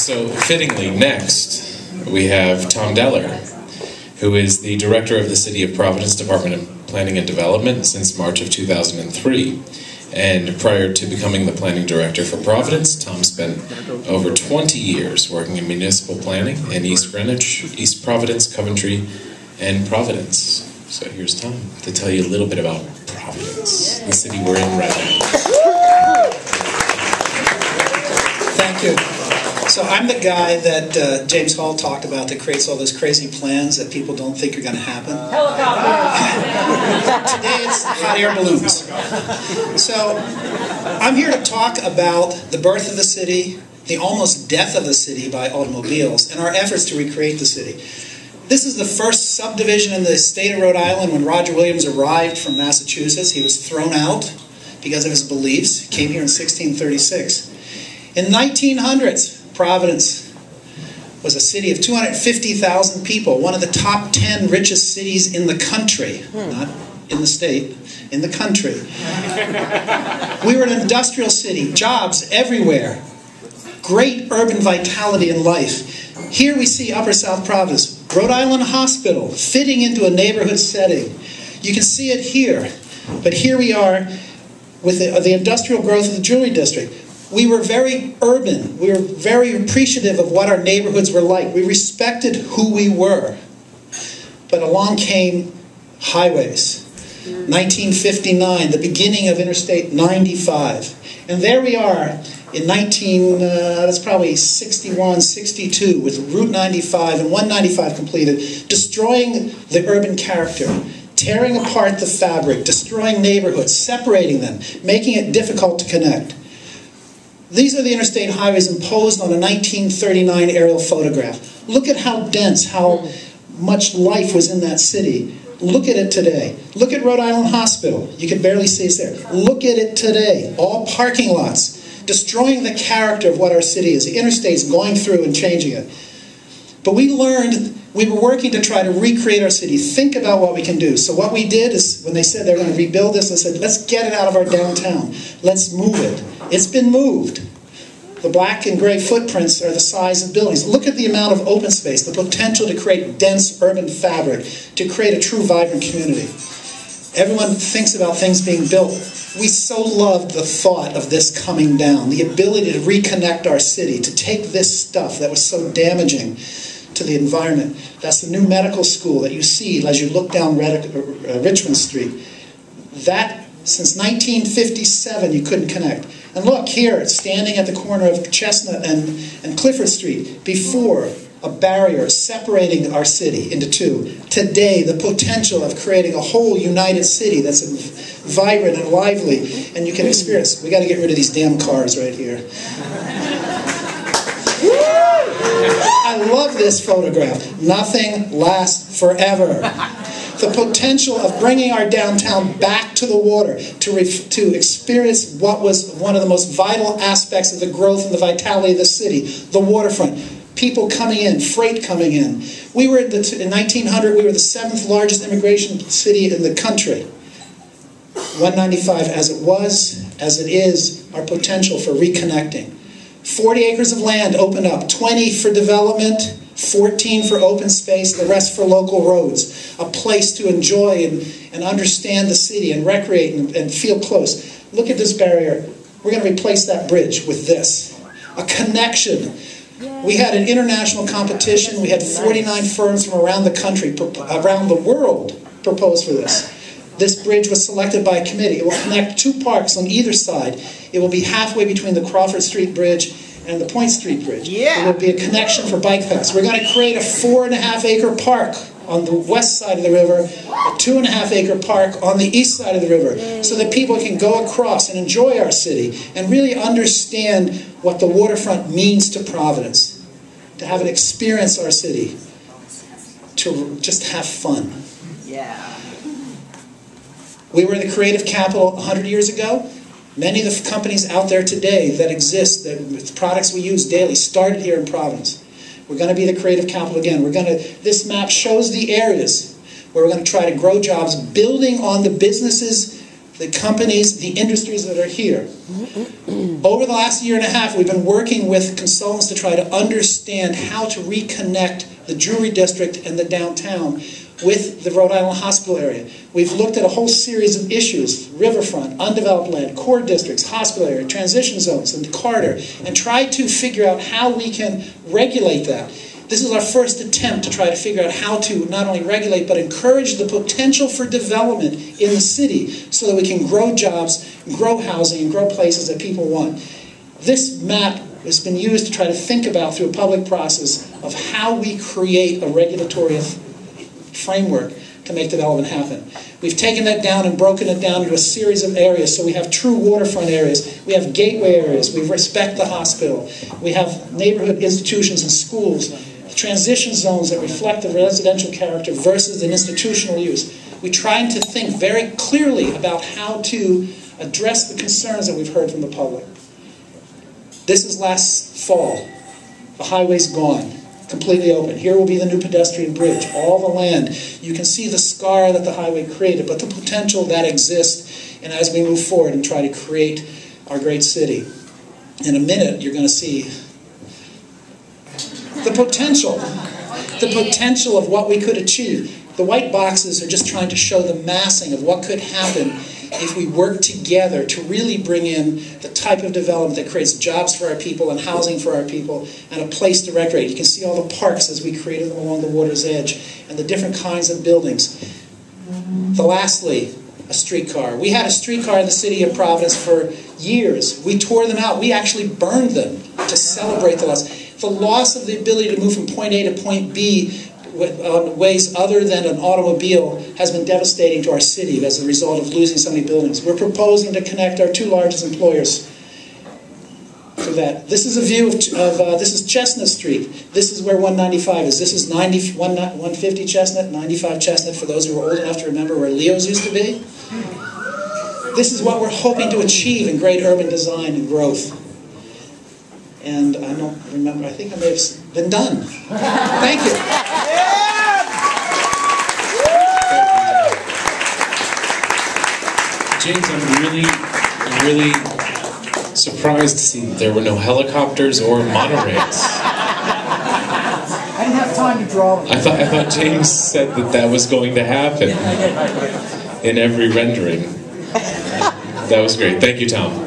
So, fittingly, next, we have Tom Deller, who is the director of the City of Providence Department of Planning and Development since March of 2003. And prior to becoming the planning director for Providence, Tom spent over 20 years working in municipal planning in East Greenwich, East Providence, Coventry, and Providence. So here's Tom to tell you a little bit about Providence, the city we're in right now. Thank you. So I'm the guy that James Hall talked about that creates all those crazy plans that people don't think are going to happen. Today it's hot air balloons. So I'm here to talk about the birth of the city, the almost death of the city by automobiles, and our efforts to recreate the city. This is the first subdivision in the state of Rhode Island. When Roger Williams arrived from Massachusetts, he was thrown out because of his beliefs. He came here in 1636. In 1900s, Providence was a city of 250,000 people, one of the top 10 richest cities in the country, not in the state, in the country. We were an industrial city, jobs everywhere, great urban vitality and life. Here we see Upper South Providence, Rhode Island Hospital, fitting into a neighborhood setting. You can see it here, but here we are with the industrial growth of the Jewelry District. We were very urban. We were very appreciative of what our neighborhoods were like. We respected who we were. But along came highways. 1959, the beginning of Interstate 95. And there we are in that's probably 61, 62, with Route 95 and 195 completed, destroying the urban character, tearing apart the fabric, destroying neighborhoods, separating them, making it difficult to connect. These are the interstate highways imposed on a 1939 aerial photograph. Look at how dense, how much life was in that city. Look at it today. Look at Rhode Island Hospital. You can barely see it there. Look at it today. All parking lots, destroying the character of what our city is. The interstate's going through and changing it. But we learned, we were working to try to recreate our city, think about what we can do. So what we did is, when they said they were going to rebuild this, I said, let's get it out of our downtown. Let's move it. It's been moved. The black and gray footprints are the size of buildings. Look at the amount of open space, the potential to create dense urban fabric, to create a true vibrant community. Everyone thinks about things being built. We so loved the thought of this coming down, the ability to reconnect our city, to take this stuff that was so damaging to the environment. That's the new medical school that you see as you look down Richmond Street. That, since 1957, you couldn't connect. And look here, it's standing at the corner of Chestnut and Clifford Street, before a barrier separating our city into two. Today, the potential of creating a whole united city that's vibrant and lively, and you can experience. We got to get rid of these damn cars right here. I love this photograph. Nothing lasts forever. The potential of bringing our downtown back to the water, to experience what was one of the most vital aspects of the growth and the vitality of the city, the waterfront. People coming in, freight coming in. We were in 1900, we were the 7th largest immigration city in the country. 195 as it was, as it is, our potential for reconnecting. 40 acres of land opened up, 20 for development, 14 for open space, the rest for local roads. A place to enjoy and understand the city and recreate and feel close. Look at this barrier. We're going to replace that bridge with this. A connection. We had an international competition. We had 49 firms from around the country, around the world, propose for this. This bridge was selected by a committee. It will connect 2 parks on either side. It will be halfway between the Crawford Street Bridge and the Point Street Bridge. It will be a connection for bike paths. We're going to create a 4.5-acre park on the west side of the river, a 2.5-acre park on the east side of the river, so that people can go across and enjoy our city and really understand what the waterfront means to Providence, to have an experience our city, to just have fun. Yeah. We were the creative capital 100 years ago. Many of the companies out there today that exist, the products we use daily, started here in Providence. We're going to be the creative capital again. This map shows the areas where we're going to try to grow jobs, building on the businesses the companies, the industries that are here. Over the last year and a half, we've been working with consultants to try to understand how to reconnect the Jewelry District and the downtown with the Rhode Island Hospital area. We've looked at a whole series of issues: riverfront, undeveloped land, core districts, hospital area, transition zones, and Carter, and tried to figure out how we can regulate that. This is our first attempt to try to figure out how to not only regulate, but encourage the potential for development in the city so that we can grow jobs, grow housing, and grow places that people want. This map has been used to try to think about, through a public process, of how we create a regulatory framework to make development happen. We've taken that down and broken it down into a series of areas. So we have true waterfront areas, we have gateway areas, we respect the hospital, we have neighborhood institutions and schools, transition zones that reflect the residential character versus an institutional use. We're trying to think very clearly about how to address the concerns that we've heard from the public. This is last fall. The highway's gone, completely open. Here will be the new pedestrian bridge, all the land. You can see the scar that the highway created, but the potential that exists, and as we move forward and try to create our great city. In a minute, you're going to see the potential of what we could achieve. The white boxes are just trying to show the massing of what could happen if we work together to really bring in the type of development that creates jobs for our people and housing for our people and a place to recreate. You can see all the parks as we created them along the water's edge and the different kinds of buildings. Lastly, a streetcar. We had a streetcar in the city of Providence for years. We tore them out. We actually burned them to celebrate the loss. The loss of the ability to move from point A to point B ways other than an automobile has been devastating to our city as a result of losing so many buildings. We're proposing to connect our two largest employers through that. This is a view of this is Chestnut Street. This is where 195 is. This is 150 Chestnut, 95 Chestnut, for those who are old enough to remember where Leo's used to be. This is what we're hoping to achieve in great urban design and growth. And I don't remember, I think I may have been done. Thank you. James, I'm really surprised to see that there were no helicopters or monorails. I didn't have time to draw them. I thought James said that was going to happen in every rendering. That was great. Thank you, Tom.